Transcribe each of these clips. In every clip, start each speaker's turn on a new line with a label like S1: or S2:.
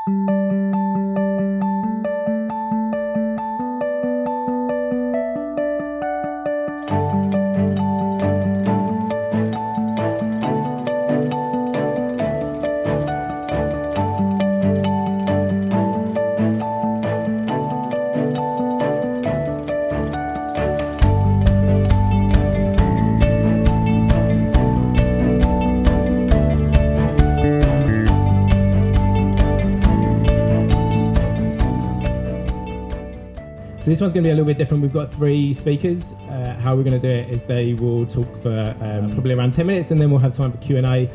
S1: So this one's going to be a little bit different. We've got 3 speakers. How we're going to do it is they will talk for probably around 10 minutes, and then we'll have time for Q&A.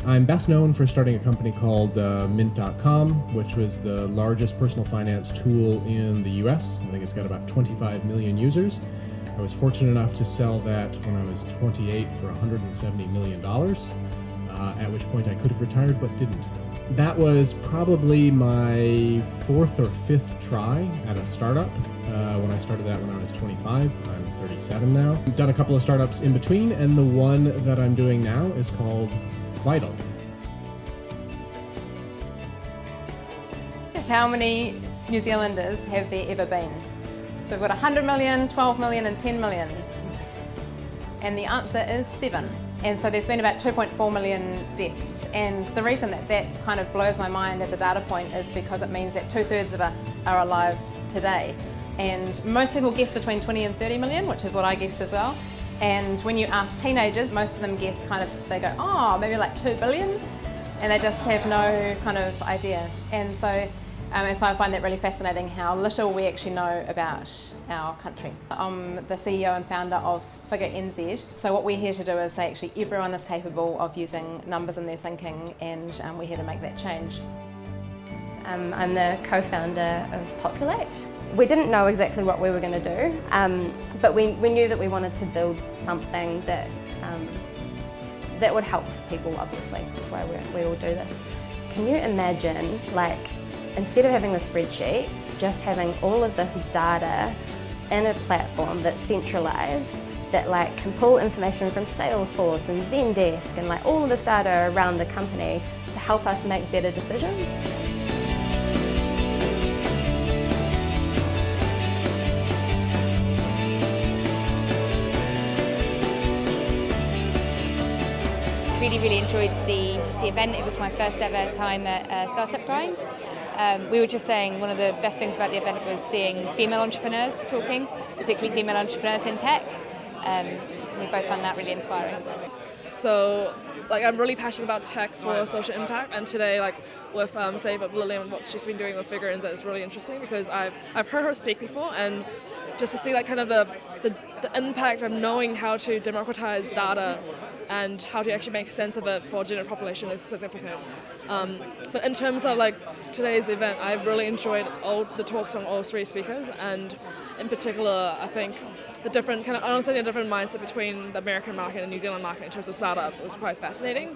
S2: I'm best known for starting a company called Mint.com, which was the largest personal finance tool in the US. I think it's got about 25 million users. I was fortunate enough to sell that when I was 28 for $170 million, at which point I could have retired but didn't. That was probably my 4th or 5th try at a startup. When I started that when I was 25, I'm 37 now. I've done a couple of startups in between, and the one that I'm doing now is called Vital.
S3: How many New Zealanders have there ever been? So we've got 100 million, 12 million and 10 million. And the answer is 7. And so there's been about 2.4 million deaths. And the reason that kind of blows my mind as a data point is because it means that 2/3 of us are alive today. And most people guess between 20 and 30 million, which is what I guessed as well. And when you ask teenagers, most of them guess they go, oh, maybe like 2 billion. And they just have no kind of idea. And so I find that really fascinating how little we actually know about our country. I'm the CEO and founder of Figure.nz. So what we're here to do is say actually everyone is capable of using numbers in their thinking, and we're here to make that change.
S4: I'm the co-founder of Populate. We didn't know exactly what we were going to do, but we knew that we wanted to build something that would help people, obviously. That's why we all do this. Can you imagine, instead of having the spreadsheet, just having all of this data in a platform that's centralised, that can pull information from Salesforce and Zendesk and all of this data around the company to help us make better decisions?
S5: Really enjoyed the event. It was my first ever time at Startup Grind. We were just saying one of the best things about the event was seeing female entrepreneurs talking, particularly female entrepreneurs in tech. We both found that really inspiring.
S6: So I'm really passionate about tech for social impact, and today with Lillian, what she's been doing with Figure.nz is really interesting because I've heard her speak before, and just to see the impact of knowing how to democratize data and how to actually make sense of it for the general population is significant. But in terms of today's event, I've really enjoyed all the talks from all 3 speakers, and in particular, I think the different mindset between the American market and New Zealand market in terms of startups was quite fascinating.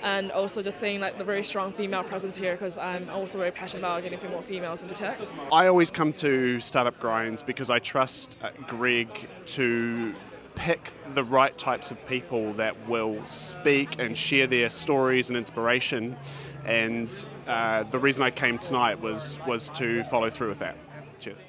S6: And also just seeing the very strong female presence here, because I'm also very passionate about getting a few more females into tech.
S7: I always come to Startup Grinds because I trust Greg to pick the right types of people that will speak and share their stories and inspiration, and the reason I came tonight was to follow through with that. Cheers.